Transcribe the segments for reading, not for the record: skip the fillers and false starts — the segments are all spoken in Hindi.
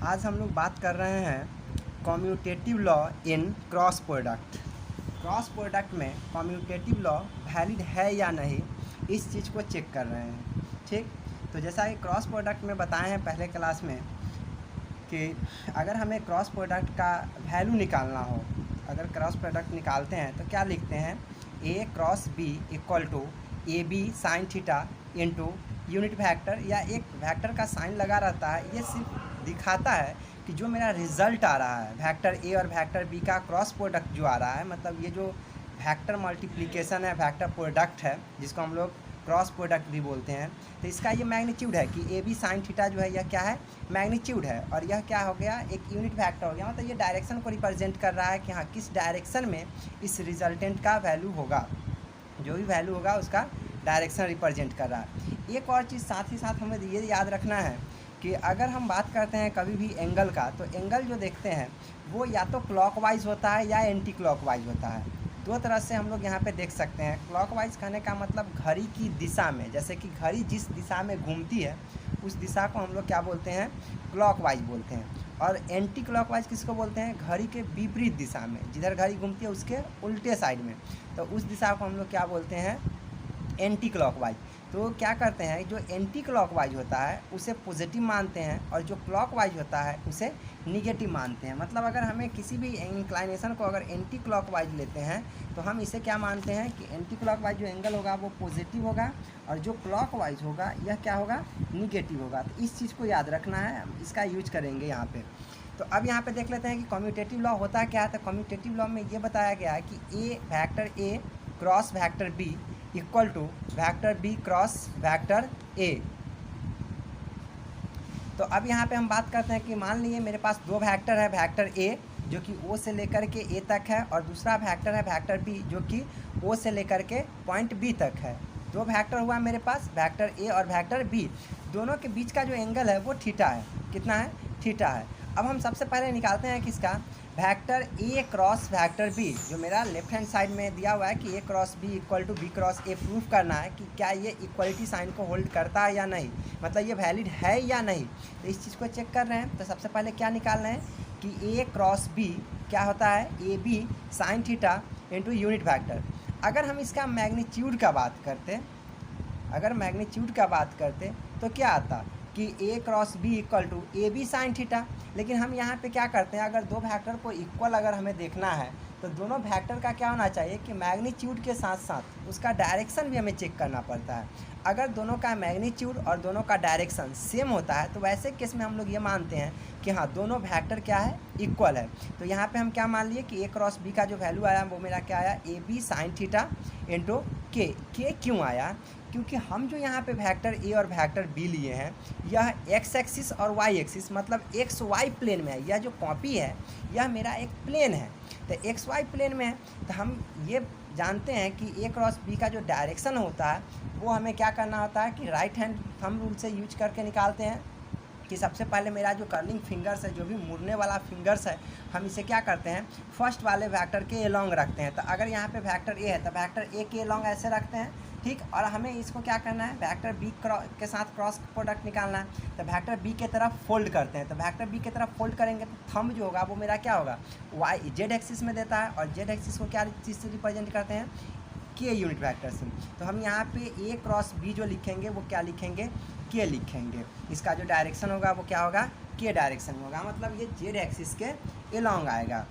आज हम लोग बात कर रहे हैं commutative law in cross product. Cross product में कम्यूटेटिव लॉ वैलिड है या नहीं, इस चीज़ को चेक कर रहे हैं। ठीक, तो जैसा कि क्रॉस प्रोडक्ट में बताए हैं पहले क्लास में कि अगर हमें क्रॉस प्रोडक्ट का वैल्यू निकालना हो, अगर क्रॉस प्रोडक्ट निकालते हैं तो क्या लिखते हैं, A cross B equal to A B sine theta into unit vector, या एक वेक्टर का साइन लगा रहता है। ये सिर्फ दिखाता है कि जो मेरा रिजल्ट आ रहा है वेक्टर ए और वेक्टर बी का क्रॉस प्रोडक्ट जो आ रहा है, मतलब ये जो वेक्टर मल्टीप्लिकेशन है, वेक्टर प्रोडक्ट है, जिसको हम लोग क्रॉस प्रोडक्ट भी बोलते हैं, तो इसका ये मैग्नीट्यूड है कि ए बी साइन थीटा जो है यह क्या है, मैग्नीट्यूड है। और यह क्या हो गया, एक यूनिट वेक्टर हो गया, मतलब ये डायरेक्शन को रिप्रेजेंट कर रहा है कि हाँ किस डायरेक्शन में इस रिजल्टेंट का वैल्यू होगा, जो भी वैल्यू होगा उसका डायरेक्शन रिप्रेजेंट कर रहा है। एक और चीज़ साथ ही साथ हमें ये याद रखना है कि अगर हम बात करते हैं कभी भी एंगल का, तो एंगल जो देखते हैं वो या तो क्लॉकवाइज होता है या एंटी क्लॉकवाइज होता है। दो तरह से हम लोग यहाँ पे देख सकते हैं। क्लॉकवाइज कहने का मतलब घड़ी की दिशा में, जैसे कि घड़ी जिस दिशा में घूमती है उस दिशा को हम लोग क्या बोलते हैं, क्लॉकवाइज बोलते हैं। और एंटी क्लॉकवाइज किसको बोलते हैं, घड़ी के विपरीत दिशा में, जिधर घड़ी घूमती है उसके उल्टे साइड में, तो उस दिशा को हम लोग क्या बोलते हैं, एंटी क्लॉकवाइज। तो क्या करते हैं, जो एंटी क्लॉकवाइज होता है उसे पॉजिटिव मानते हैं और जो क्लॉकवाइज होता है उसे निगेटिव मानते हैं। मतलब अगर हमें किसी भी इंक्लाइनेशन को अगर एंटी क्लॉकवाइज लेते हैं तो हम इसे क्या मानते हैं कि एंटी क्लॉकवाइज जो एंगल होगा वो पॉजिटिव होगा और जो क्लॉकवाइज होगा यह क्या होगा, निगेटिव होगा। तो इस चीज़ को याद रखना है, इसका यूज करेंगे यहाँ पे। तो अब यहाँ पे देख लेते हैं कि कम्यूटेटिव लॉ होता क्या है। तो कम्यूटेटिव लॉ में ये बताया गया है कि A vector A cross vector B equal to vector B cross vector A. तो अब यहाँ पे हम बात करते हैं कि मान लीजिए मेरे पास दो वेक्टर है, वेक्टर ए जो कि ओ से लेकर के ए तक है, और दूसरा वेक्टर है वेक्टर बी जो कि ओ से लेकर के पॉइंट बी तक है। दो वेक्टर हुआ मेरे पास, वेक्टर ए और वेक्टर बी, दोनों के बीच का जो एंगल है वो थीटा है। कितना है, थीटा है। अब हम सबसे पहले निकालते हैं किसका, vector A cross vector B, जो मेरा लेफ्ट हैंड साइड में दिया हुआ है कि A cross B equal to B cross A. Proof करना है कि क्या ये इक्वलिटी साइन को होल्ड करता है या नहीं, मतलब ये वैलिड है या नहीं। तो इस चीज़ को चेक कर रहे हैं। तो सबसे पहले क्या निकाल रहे हैं कि ए क्रॉस बी क्या होता है, A B sine theta into unit vector. अगर हम इसका मैग्नीट्यूड का बात करते, अगर मैग्नीट्यूड का बात करते तो क्या आता कि A cross B equal to A B sine theta. लेकिन हम यहाँ पे क्या करते हैं, अगर दो वेक्टर को इक्वल अगर हमें देखना है तो दोनों वेक्टर का क्या होना चाहिए कि मैग्नीट्यूड के साथ साथ उसका डायरेक्शन भी हमें चेक करना पड़ता है। अगर दोनों का मैग्नीट्यूड और दोनों का डायरेक्शन सेम होता है तो वैसे केस में हम लोग ये मानते हैं कि हाँ दोनों वेक्टर क्या है, इक्वल है। तो यहाँ पे हम क्या मान लिए कि ए क्रॉस बी का जो वैल्यू आया वो मेरा क्या आया, A B sine theta into k. क्यों आया, क्योंकि हम जो यहाँ पे वेक्टर ए और वेक्टर बी लिए हैं यह एक्स एक्सिस और वाई एक्सिस, मतलब एक्स वाई प्लेन में है। यह जो कॉपी है यह मेरा एक प्लेन है, तो एक्स वाई प्लेन में है। तो हम ये जानते हैं कि ए क्रॉस बी का जो डायरेक्शन होता है वो हमें क्या करना होता है कि राइट हैंड थंब रूल से यूज करके निकालते हैं कि सबसे पहले मेरा जो कर्लिंग फिंगर्स है, जो भी मुड़ने वाला फिंगर्स है, हम इसे क्या करते हैं, फर्स्ट वाले वेक्टर के एलोंग रखते हैं। तो अगर यहाँ पे वेक्टर ए है तो वेक्टर ए के एलोंग ऐसे रखते हैं, ठीक। और हमें इसको क्या करना है, वेक्टर बी के साथ क्रॉस प्रोडक्ट निकालना है। तो वेक्टर बी के तरफ फोल्ड करते हैं। तो वेक्टर बी के तरफ फोल्ड करेंगे तो थंब जो होगा वो मेरा क्या होगा, वाई जेड एक्सिस में देता है, और जेड एक्सिस को क्या चीज़ से रिप्रेजेंट करते हैं, के यूनिट वेक्टर से। तो हम यहाँ पे ए क्रॉस बी जो लिखेंगे वो क्या लिखेंगे, के लिखेंगे। इसका जो डायरेक्शन होगा वो क्या होगा, के डायरेक्शन होगा, मतलब ये जेड एक्सिस के एलोंग आएगा।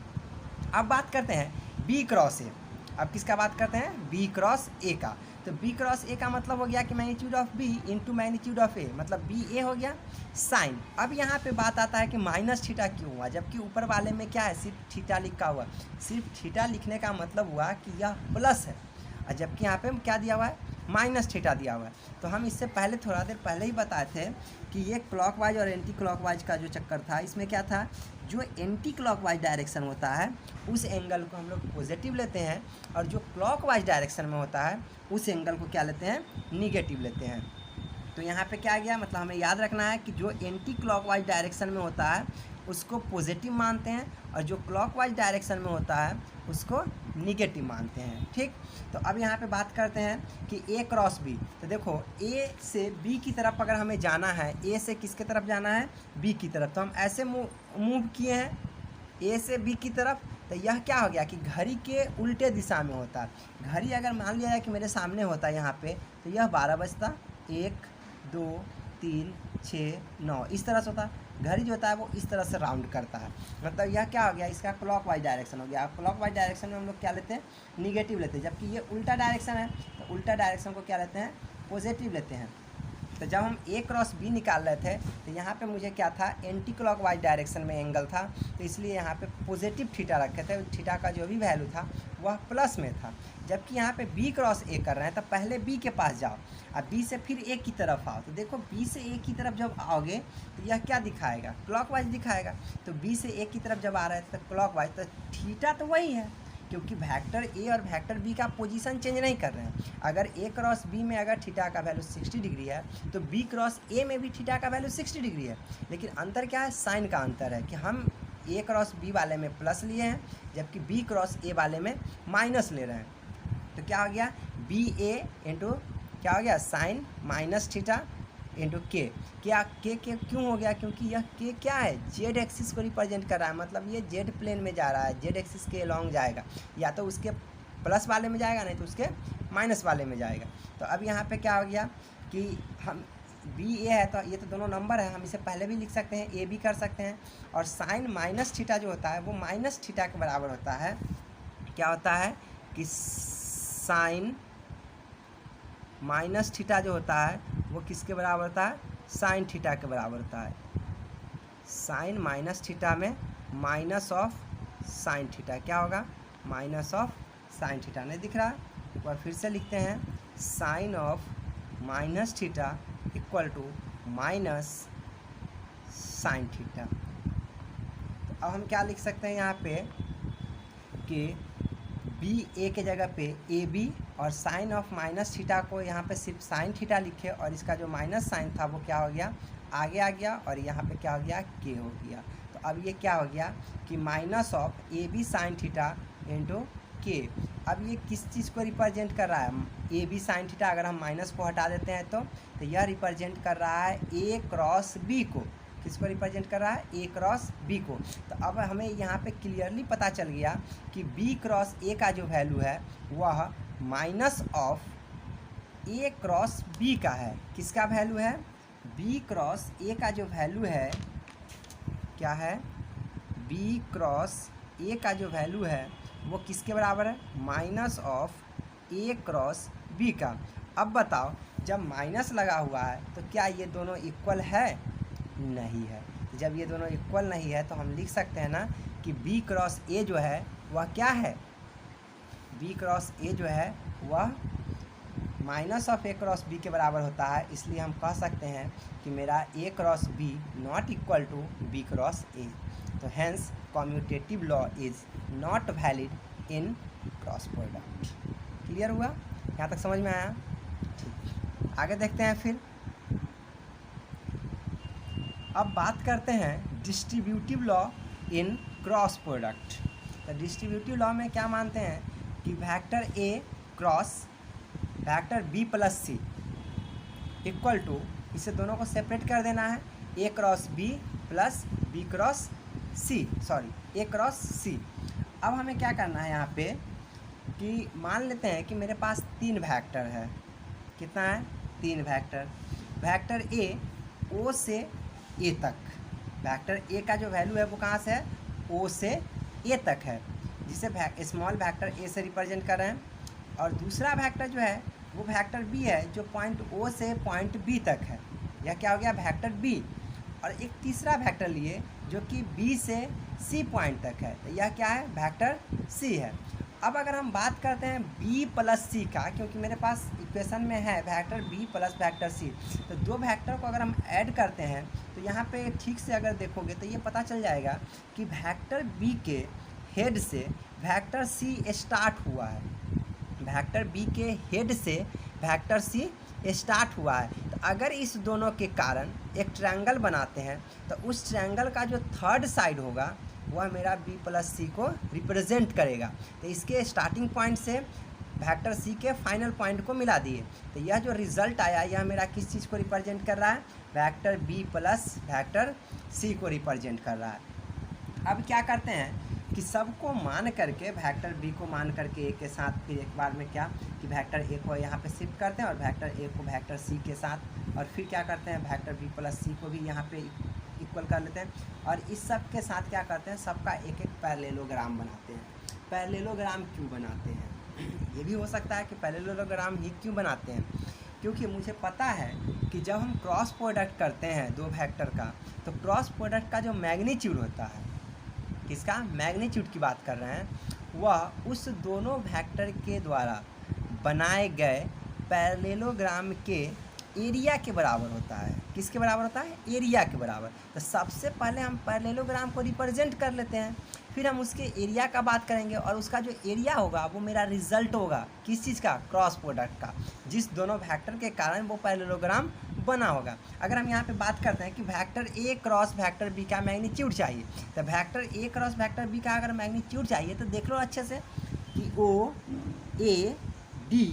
अब बात करते हैं बी क्रॉस ए। अब किसका बात करते हैं, बी क्रॉस ए का। तो बी क्रॉस ए का मतलब हो गया कि magnitude of B into magnitude of A, मतलब बी ए हो गया साइन। अब यहाँ पे बात आता है कि माइनस थीटा क्यों हुआ, जबकि ऊपर वाले में क्या है, सिर्फ थीटा लिखा हुआ। सिर्फ थीटा लिखने का मतलब हुआ कि यह प्लस है, और जबकि यहाँ पे क्या दिया हुआ है, माइनस थीटा दिया हुआ है। तो हम इससे पहले थोड़ा देर पहले ही बताए थे कि ये क्लॉकवाइज और एंटी क्लॉकवाइज का जो चक्कर था, इसमें क्या था, जो एंटी क्लॉकवाइज डायरेक्शन होता है उस एंगल को हम लोग पॉजिटिव लेते हैं, और जो क्लॉकवाइज डायरेक्शन में होता है उस एंगल को क्या लेते हैं, निगेटिव लेते हैं। तो यहाँ पे क्या गया, मतलब हमें याद रखना है कि जो एंटी क्लॉकवाइज डायरेक्शन में होता है उसको पॉजिटिव मानते हैं, और जो क्लॉकवाइज डायरेक्शन में होता है उसको निगेटिव मानते हैं। ठीक, तो अब यहाँ पे बात करते हैं कि ए क्रॉस बी। तो देखो ए से बी की तरफ अगर हमें जाना है, ए से किसके तरफ जाना है, बी की तरफ, तो हम ऐसे मूव किए हैं ए से बी की तरफ। तो यह क्या हो गया कि घड़ी के उल्टे दिशा में होता है। घड़ी अगर मान लिया जाए कि मेरे सामने होता है यहाँ पे, तो यह 12 बजता, 1 2 3 6 9 इस तरह से होता है। घड़ी जो होता है वो इस तरह से राउंड करता है, मतलब यह क्या हो गया, इसका क्लॉकवाइज डायरेक्शन हो गया। क्लॉकवाइज डायरेक्शन में हम लोग क्या लेते हैं, निगेटिव लेते हैं, जबकि ये उल्टा डायरेक्शन है तो उल्टा डायरेक्शन को क्या लेते हैं, पॉजिटिव लेते हैं। तो जब हम ए क्रॉस बी निकाल रहे थे तो यहाँ पे मुझे क्या था, एंटी क्लॉकवाइज डायरेक्शन में एंगल था, तो इसलिए यहाँ पे पॉजिटिव थीटा रखे थे। थीटा का जो भी वैल्यू था वह प्लस में था। जबकि यहाँ पे बी क्रॉस ए कर रहे हैं तो पहले बी के पास जाओ, अब बी से फिर ए की तरफ आओ। तो देखो बी से ए की तरफ जब आओगे तो यह क्या दिखाएगा, क्लॉकवाइज दिखाएगा। तो बी से ए की तरफ जब आ रहा है तो क्लॉकवाइज, तो थीटा तो वही है, क्योंकि वेक्टर ए और वेक्टर बी का पोजीशन चेंज नहीं कर रहे हैं। अगर ए क्रॉस बी में अगर थीटा का वैल्यू 60 डिग्री है तो बी क्रॉस ए में भी थीटा का वैल्यू 60 डिग्री है। लेकिन अंतर क्या है, साइन का अंतर है कि हम ए क्रॉस बी वाले में प्लस लिए हैं जबकि बी क्रॉस ए वाले में माइनस ले रहे हैं। तो क्या हो गया, बी ए इंटू क्या हो गया, साइन माइनस थीटा इंटू के। क्या के क्यों हो गया, क्योंकि यह के क्या है, जेड एक्सिस को रिप्रेजेंट कर रहा है, मतलब ये जेड प्लेन में जा रहा है, जेड एक्सिस के लॉन्ग जाएगा, या तो उसके प्लस वाले में जाएगा नहीं तो उसके माइनस वाले में जाएगा। तो अब यहाँ पे क्या हो गया कि हम बी ए है तो ये तो दोनों नंबर है, हम इसे पहले भी लिख सकते हैं, ए भी कर सकते हैं। और साइन माइनस थीटा जो होता है वो माइनस थीटा के बराबर होता है। क्या होता है कि साइन माइनस थीटा जो होता है वो किसके बराबर होता है, साइन थीटा के बराबर होता है। साइन माइनस थीटा में माइनस ऑफ साइन थीटा क्या होगा, माइनस ऑफ साइन थीटा। नहीं दिख रहा है, एक बार फिर से लिखते हैं, sine of minus theta equal to minus sine theta. तो अब हम क्या लिख सकते हैं यहाँ पे कि बी ए के जगह पे ए बी, और साइन ऑफ माइनस थीटा को यहाँ पे सिर्फ साइन थीटा लिखे, और इसका जो माइनस साइन था वो क्या हो गया, आगे आ गया, और यहाँ पे क्या हो गया, के हो गया। तो अब ये क्या हो गया कि minus of A B sine theta into k. अब ये किस चीज़ को रिप्रेजेंट कर रहा है, ए बी साइन थीटा अगर हम माइनस को हटा देते हैं तो यह रिप्रेजेंट कर रहा है ए क्रॉस बी को। किसको रिप्रेजेंट कर रहा है, ए क्रॉस बी को। तो अब हमें यहाँ पे क्लियरली पता चल गया कि बी क्रॉस ए का जो वैल्यू है वह minus of A cross B का है। किसका वैल्यू है, बी क्रॉस ए का जो वैल्यू है क्या है, बी क्रॉस ए का जो वैल्यू है वो किसके बराबर है, minus of A cross B का। अब बताओ जब माइनस लगा हुआ है तो क्या ये दोनों इक्वल है, नहीं है। जब ये दोनों इक्वल नहीं है तो हम लिख सकते हैं ना कि बी क्रॉस ए जो है वह क्या है, बी क्रॉस ए जो है वह minus of A cross B के बराबर होता है। इसलिए हम कह सकते हैं कि मेरा A cross B not equal to B cross A. तो hence commutative law is not valid in cross product. Clear हुआ, यहाँ तक समझ में आया, ठीक। आगे देखते हैं फिर। अब बात करते हैं distributive law in cross product. तो डिस्ट्रीब्यूटिव लॉ में क्या मानते हैं कि vector A cross vector B plus C equal to, इसे दोनों को सेपरेट कर देना है, A cross B plus B cross C, sorry A cross C. अब हमें क्या करना है यहाँ पे कि मान लेते हैं कि मेरे पास 3 वेक्टर है। कितना है, 3 वेक्टर। वेक्टर ए ओ से ए तक, वेक्टर ए का जो वैल्यू है वो कहाँ से है, ओ से ए तक है, जिसे स्मॉल वेक्टर ए से रिप्रेजेंट कर रहे हैं। और दूसरा वेक्टर जो है वो वेक्टर बी है जो पॉइंट ओ से पॉइंट बी तक है, यह क्या हो गया, वेक्टर बी। और एक तीसरा वेक्टर लिए जो कि बी से सी पॉइंट तक है, तो यह क्या है, वेक्टर सी है। अब अगर हम बात करते हैं बी प्लस सी का, क्योंकि मेरे पास इक्वेशन में है vector B plus vector C, तो 2 वेक्टर को अगर हम ऐड करते हैं तो यहाँ पे ठीक से अगर देखोगे तो ये पता चल जाएगा कि वेक्टर बी के हेड से वेक्टर सी स्टार्ट हुआ है, वेक्टर बी के हेड से वेक्टर सी स्टार्ट हुआ है। तो अगर इस दोनों के कारण एक ट्रायंगल बनाते हैं तो उस ट्रायंगल का जो थर्ड साइड होगा वह मेरा बी प्लस सी को रिप्रेजेंट करेगा। तो इसके स्टार्टिंग पॉइंट से वेक्टर सी के फाइनल पॉइंट को मिला दिए, तो यह जो रिजल्ट आया यह मेरा किस चीज़ को रिप्रेजेंट कर रहा है, vector B plus vector C को रिप्रेजेंट कर रहा है। अब क्या करते हैं कि सबको मान करके, वेक्टर बी को मान करके ए के साथ, फिर एक बार में क्या कि वेक्टर ए को यहाँ पे शिफ्ट करते हैं और वेक्टर ए को वेक्टर सी के साथ, और फिर क्या करते हैं वेक्टर बी प्लस सी को भी यहाँ पे इक्वल कर लेते हैं, और इस सब के साथ क्या करते हैं, सबका एक एक पैरेललोग्राम बनाते हैं। पैरेललोग्राम क्यों बनाते हैं, ये भी हो सकता है कि पैरेललोग्राम ही क्यों बनाते हैं, क्योंकि मुझे पता है कि जब हम क्रॉस प्रोडक्ट करते हैं दो वेक्टर का, तो क्रॉस प्रोडक्ट का जो मैग्नीट्यूड होता है, किसका मैग्नीट्यूड की बात कर रहे हैं, वह उस दोनों वेक्टर के द्वारा बनाए गए पैरेललोग्राम के एरिया के बराबर होता है। किसके बराबर होता है, एरिया के बराबर। तो सबसे पहले हम पैरेललोग्राम को रिप्रेजेंट कर लेते हैं, फिर हम उसके एरिया का बात करेंगे, और उसका जो एरिया होगा वो मेरा रिजल्ट होगा किस चीज़ का, क्रॉस प्रोडक्ट का, जिस दोनों वेक्टर के कारण वो पैरेललोग्राम बना होगा। अगर हम यहाँ पे बात करते हैं कि vector A cross vector B का मैग्नीट्यूड चाहिए, तो vector A cross vector B का अगर मैग्नीट्यूड चाहिए तो देख लो अच्छे से कि ओ ए डी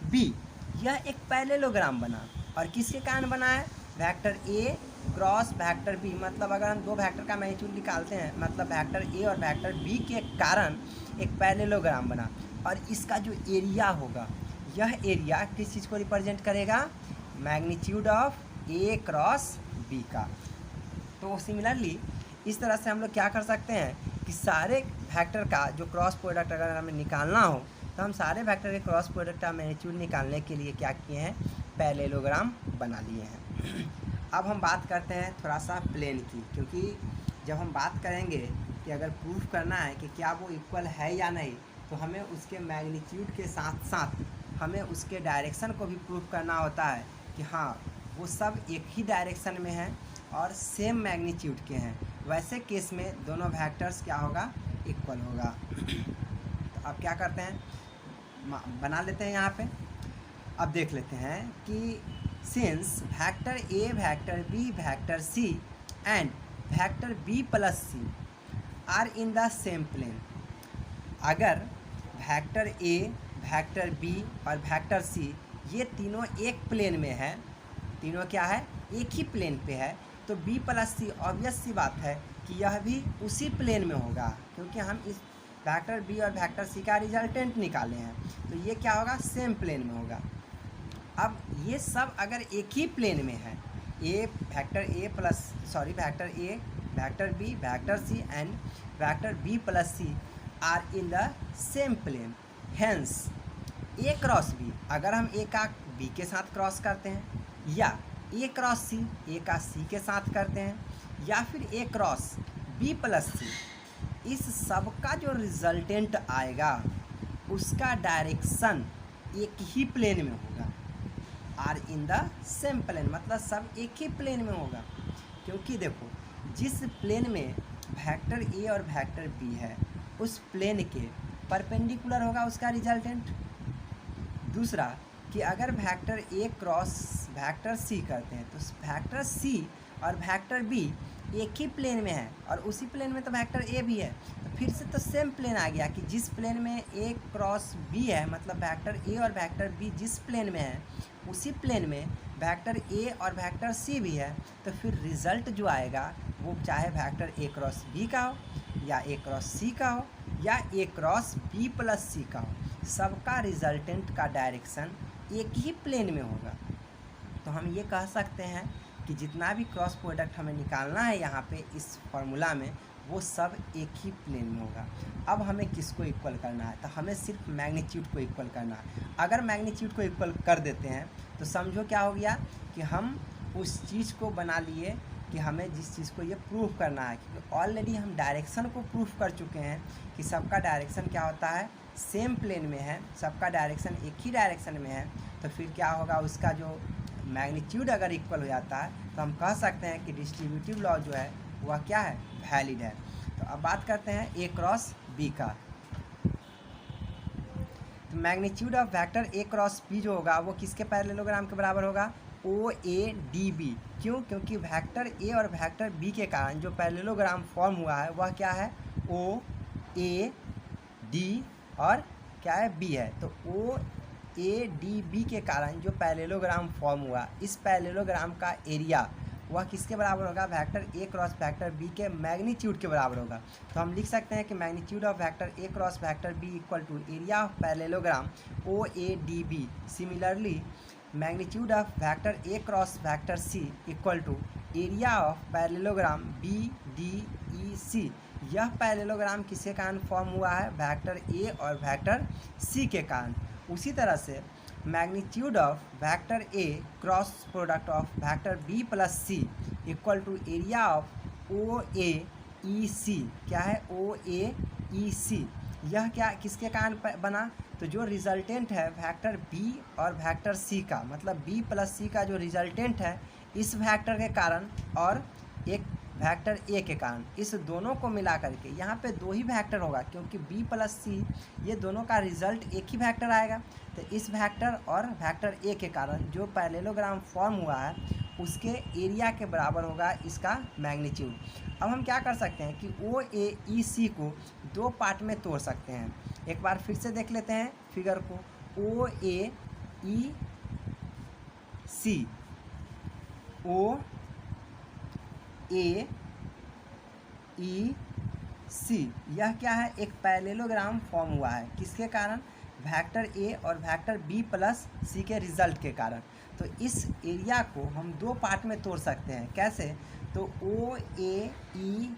बी, यह एक पैरेललोग्राम बना, और किसके कारण बना है, vector A cross vector B. मतलब अगर हम दो वेक्टर का मैग्नीट्यूड निकालते हैं, मतलब वेक्टर ए और वेक्टर बी के कारण एक पैरेललोग्राम बना, और इसका जो एरिया होगा, यह एरिया किस चीज़ को रिप्रेजेंट करेगा, magnitude of A cross B का। तो सिमिलरली इस तरह से हम लोग क्या कर सकते हैं कि सारे वेक्टर का जो क्रॉस प्रोडक्ट अगर हमें निकालना हो, तो हम सारे वेक्टर के क्रॉस प्रोडक्ट का मैग्नीट्यूड निकालने के लिए क्या किए हैं, पैरेललोग्राम बना लिए हैं। अब हम बात करते हैं थोड़ा सा प्लेन की, क्योंकि जब हम बात करेंगे कि अगर प्रूफ करना है कि क्या वो इक्वल है या नहीं, तो हमें उसके मैग्नीट्यूड के साथ साथ हमें उसके डायरेक्शन को भी प्रूफ करना होता है कि हाँ वो सब एक ही डायरेक्शन में हैं और सेम मैग्नीट्यूड के हैं। वैसे केस में दोनों वेक्टर्स क्या होगा, इक्वल होगा। तो अब क्या करते हैं, बना लेते हैं यहाँ पे। अब देख लेते हैं कि since vector A vector B vector C and vector B plus C are in the same plane, अगर वेक्टर ए वेक्टर बी और वेक्टर सी ये तीनों एक प्लेन में है, तीनों क्या है, एक ही प्लेन पे है, तो बी प्लस सी ऑब्वियस सी बात है कि यह भी उसी प्लेन में होगा, क्योंकि हम इस वेक्टर बी और वेक्टर सी का रिजल्टेंट निकाले हैं, तो ये क्या होगा, सेम प्लेन में होगा। अब ये सब अगर एक ही प्लेन में है, A vector A plus vector A vector B vector C and vector B plus C are in the same plane, hence A cross B, अगर हम ए का बी के साथ क्रॉस करते हैं, या ए क्रॉस सी ए का सी के साथ करते हैं, या फिर ए क्रॉस बी प्लस सी, इस सब का जो रिजल्टेंट आएगा उसका डायरेक्शन एक ही प्लेन में होगा, are in the same plane, मतलब सब एक ही प्लेन में होगा। क्योंकि देखो जिस प्लेन में वेक्टर ए और वेक्टर बी है उस प्लेन के परपेंडिकुलर होगा उसका रिजल्टेंट। दूसरा कि अगर vector A cross vector C करते हैं तो वेक्टर सी और वेक्टर बी एक ही प्लेन में है, और उसी प्लेन में तो वेक्टर ए भी है, तो फिर से तो सेम प्लेन आ गया कि जिस प्लेन में ए क्रॉस बी है, मतलब वेक्टर ए और वेक्टर बी जिस प्लेन में है उसी प्लेन में वेक्टर ए और वेक्टर सी भी है, तो फिर रिज़ल्ट जो आएगा वो चाहे वेक्टर ए क्रॉस बी का हो, या ए क्रॉस सी का हो, या ए क्रॉस बी प्लस सी का हो, सबका रिजल्टेंट का डायरेक्शन एक ही प्लेन में होगा। तो हम ये कह सकते हैं कि जितना भी क्रॉस प्रोडक्ट हमें निकालना है यहाँ पे इस फॉर्मूला में, वो सब एक ही प्लेन में होगा। अब हमें किसको इक्वल करना है, तो हमें सिर्फ मैग्नीट्यूड को इक्वल करना है। अगर मैग्नीट्यूड को इक्वल कर देते हैं तो समझो क्या हो गया कि हम उस चीज़ को बना लिए कि हमें जिस चीज़ को ये प्रूफ करना है, क्योंकि ऑलरेडी हम डायरेक्शन को प्रूफ कर चुके हैं कि सबका डायरेक्शन क्या होता है, सेम प्लेन में है, सबका डायरेक्शन एक ही डायरेक्शन में है। तो फिर क्या होगा, उसका जो मैग्नीट्यूड अगर इक्वल हो जाता है तो हम कह सकते हैं कि डिस्ट्रीब्यूटिव लॉ जो है वह क्या है, वैलिड है। तो अब बात करते हैं ए क्रॉस बी का। तो magnitude of vector A cross B जो होगा वो किसके पैरेललोग्राम के बराबर होगा, ओ ए डी बी। क्यों? क्योंकि वेक्टर ए और वेक्टर बी के कारण जो पैरेललोग्राम फॉर्म हुआ है वह क्या है? ओ ए डी और क्या है? बी है। तो ओ ए डी बी के कारण जो पैरेललोग्राम फॉर्म हुआ, इस पैरेललोग्राम का एरिया वह किसके बराबर होगा? Vector A cross vector B के मैग्नीट्यूड के बराबर होगा। तो हम लिख सकते हैं कि magnitude of vector A cross vector B equal to area of parallelogram O A D B. Similarly magnitude of vector A cross vector C equal to area of parallelogram B D E C. यह पैरेललोग्राम किसके कारण फॉर्म हुआ है? वेक्टर ए और वेक्टर सी के कारण। उसी तरह से magnitude of vector A cross product of vector B plus C equal to area of O A E C. क्या है? ओ ए ई सी। यह क्या किसके कारण बना? तो जो रिजल्टेंट है वेक्टर बी और वेक्टर सी का, मतलब बी प्लस सी का जो रिजल्टेंट है इस वेक्टर के कारण और एक वेक्टर ए के कारण, इस दोनों को मिला करके यहाँ पे दो ही वेक्टर होगा, क्योंकि बी प्लस सी ये दोनों का रिजल्ट एक ही वेक्टर आएगा। तो इस वेक्टर और वेक्टर ए के कारण जो पैरेललोग्राम फॉर्म हुआ है उसके एरिया के बराबर होगा इसका मैग्नीट्यूड। अब हम क्या कर सकते हैं कि ओ ए ई सी को दो पार्ट में तोड़ सकते हैं। एक बार फिर से देख लेते हैं फिगर को। ओ A E C, O A E C, यह क्या है? एक पैरेललोग्राम फॉर्म हुआ है किसके कारण? वेक्टर ए और वेक्टर बी प्लस सी के रिजल्ट के कारण। तो इस एरिया को हम दो पार्ट में तोड़ सकते हैं। कैसे? तो ओ ए ई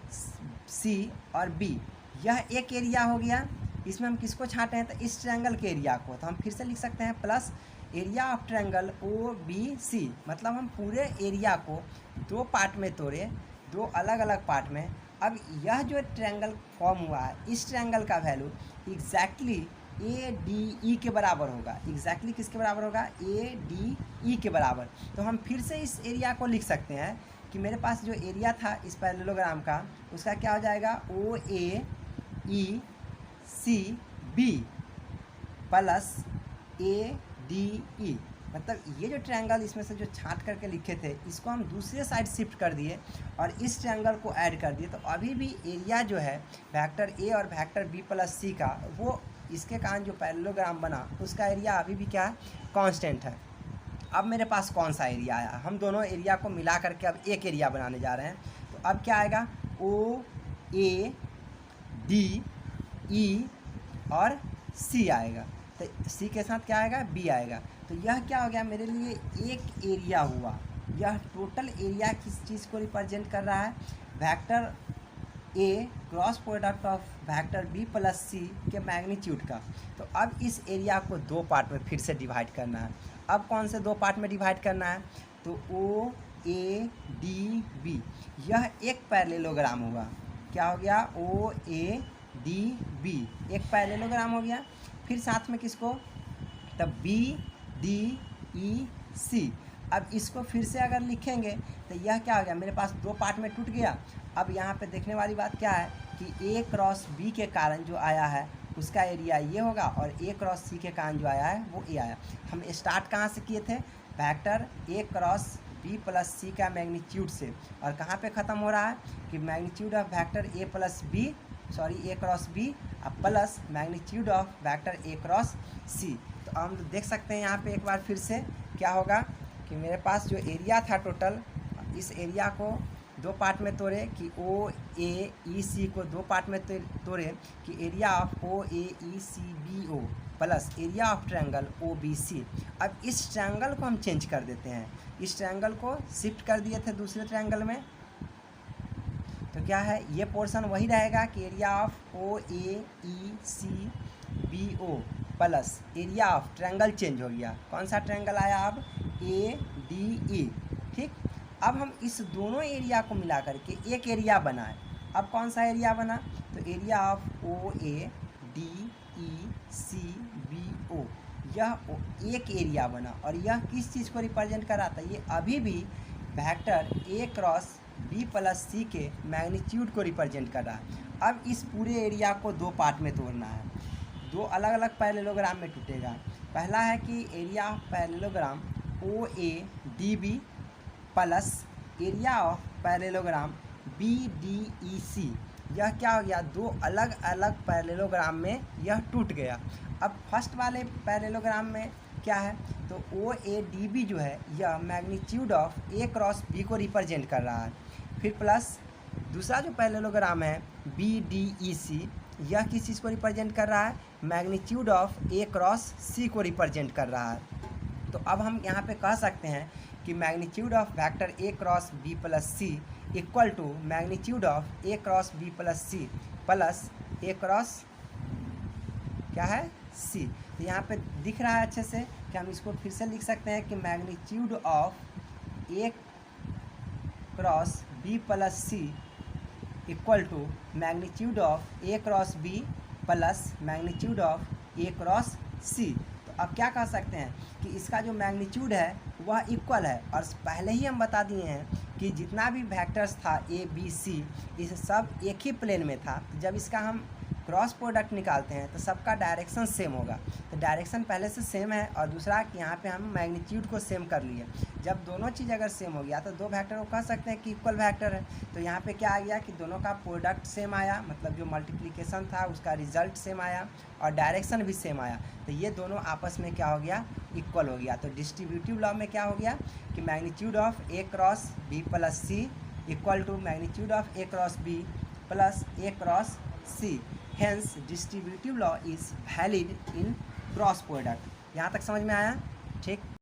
सी और बी, यह एक एरिया हो गया। इसमें हम किसको छाँटे हैं? तो इस ट्रायंगल के एरिया को। तो हम फिर से लिख सकते हैं plus area of triangle O B C. मतलब हम पूरे एरिया को दो पार्ट में तोड़े, दो अलग अलग पार्ट में। अब यह जो ट्रायंगल फॉर्म हुआ है इस ट्रायंगल का वैल्यू एग्जैक्टली ए डी ई के बराबर होगा। एग्जैक्टली किसके बराबर होगा? ए डी ई के बराबर। तो हम फिर से इस एरिया को लिख सकते हैं कि मेरे पास जो एरिया था इस पैरेललोग्राम का उसका क्या हो जाएगा? O A E C B plus A D E. मतलब ये जो ट्रायंगल इसमें से जो छांट करके लिखे थे इसको हम दूसरे साइड शिफ्ट कर दिए और इस ट्रायंगल को ऐड कर दिए। तो अभी भी एरिया जो है वेक्टर ए और वेक्टर बी प्लस सी का, वो इसके कारण जो पैरेललोग्राम बना उसका एरिया अभी भी क्या है? कांस्टेंट है। अब मेरे पास कौन सा एरिया आया? हम दोनों एरिया को मिला करके अब एक एरिया बनाने जा रहे हैं। तो अब क्या आएगा? ओ ए डी ई और सी आएगा। तो सी के साथ क्या आएगा? बी आएगा। तो यह क्या हो गया मेरे लिए? एक एरिया हुआ। यह टोटल एरिया किस चीज़ को रिप्रेजेंट कर रहा है? Vector A cross product of vector B plus C के मैग्नीट्यूड का। तो अब इस एरिया को दो पार्ट में फिर से डिवाइड करना है। अब कौन से दो पार्ट में डिवाइड करना है? तो ओ ए डी बी, यह एक पैरेललोग्राम हुआ। क्या हो गया? ओ ए डी बी एक पैरेललोग्राम हो गया। फिर साथ में किसको? तब बी डी ई सी। अब इसको फिर से अगर लिखेंगे तो यह क्या हो गया? मेरे पास दो पार्ट में टूट गया। अब यहाँ पे देखने वाली बात क्या है कि ए क्रॉस बी के कारण जो आया है उसका एरिया ये होगा और ए क्रॉस सी के कारण जो आया है वो ए आया। हम स्टार्ट कहाँ से किए थे? Vector A cross B plus C का मैग्नीट्यूड से, और कहाँ पे ख़त्म हो रहा है कि magnitude of vector A plus B, sorry A cross B plus magnitude of vector A cross C. तो हम देख सकते हैं यहाँ पे एक बार फिर से क्या होगा कि मेरे पास जो एरिया था टोटल, इस एरिया को दो पार्ट में तोड़े कि ओ ए ई सी को दो पार्ट में तोड़े कि area of O A E C B O plus area of triangle O B C. अब इस ट्रायंगल को हम चेंज कर देते हैं। इस ट्रायंगल को शिफ्ट कर दिए थे दूसरे ट्रायंगल में। तो क्या है? ये पोर्शन वही रहेगा कि area of O A E C B O plus area of triangle change हो गया। कौन सा ट्रायंगल आया अब? A D E. ठीक। अब हम इस दोनों एरिया को मिला करके एक एरिया बनाए। अब कौन सा एरिया बना? तो area of O A D E C B O, यह एक एरिया बना। और यह किस चीज़ को रिप्रेजेंट कर रहा था? ये अभी भी vector A cross B plus C के मैग्नीट्यूड को रिप्रेजेंट कर रहा है। अब इस पूरे एरिया को दो पार्ट में तोड़ना है, दो अलग अलग पैरेललोग्राम में टूटेगा। पहला है कि area of parallelogram O A DB plus area of parallelogram BDEC। यह क्या हो गया, दो अलग अलग पैरेललोग्राम में यह टूट गया। अब फर्स्ट वाले पैरेललोग्राम में क्या है, तो OADB जो है यह magnitude of A cross B को रिप्रेजेंट कर रहा है। फिर प्लस दूसरा जो पैरेललोग्राम है BDEC, यह किस चीज़ को रिप्रेजेंट कर रहा है, magnitude of A cross C को रिप्रेजेंट कर रहा है। तो अब हम यहाँ पे कह सकते हैं कि magnitude of vector A cross B plus C equal to magnitude of A cross B plus C plus A cross क्या है C। तो यहाँ पे दिख रहा है अच्छे से कि हम इसको फिर से लिख सकते हैं कि magnitude of A cross B plus C equal to magnitude of A cross B plus magnitude of A cross C। तो अब क्या कह सकते हैं कि इसका जो मैग्नीट्यूड है वह इक्वल है, और पहले ही हम बता दिए हैं कि जितना भी वेक्टर्स था A B C इस सब एक ही प्लेन में था। जब इसका हम क्रॉस प्रोडक्ट निकालते हैं तो सबका डायरेक्शन सेम होगा। तो डायरेक्शन पहले से सेम है, और दूसरा कि यहाँ पे हम मैग्नीट्यूड को सेम कर लिए। जब दोनों चीज़ अगर सेम हो गया तो दो वेक्टर को कह सकते हैं कि इक्वल वेक्टर है। तो यहाँ पे क्या आ गया कि दोनों का प्रोडक्ट सेम आया, मतलब जो मल्टीप्लिकेशन था उसका रिजल्ट सेम आया और डायरेक्शन भी सेम आया। तो ये दोनों आपस में क्या हो गया, इक्वल हो गया। तो डिस्ट्रीब्यूटिव लॉ में क्या हो गया कि magnitude of A cross B plus C equal to magnitude of A cross B plus A cross C। Hence distributive law is valid in cross product। यहाँ तक समझ में आया, ठीक।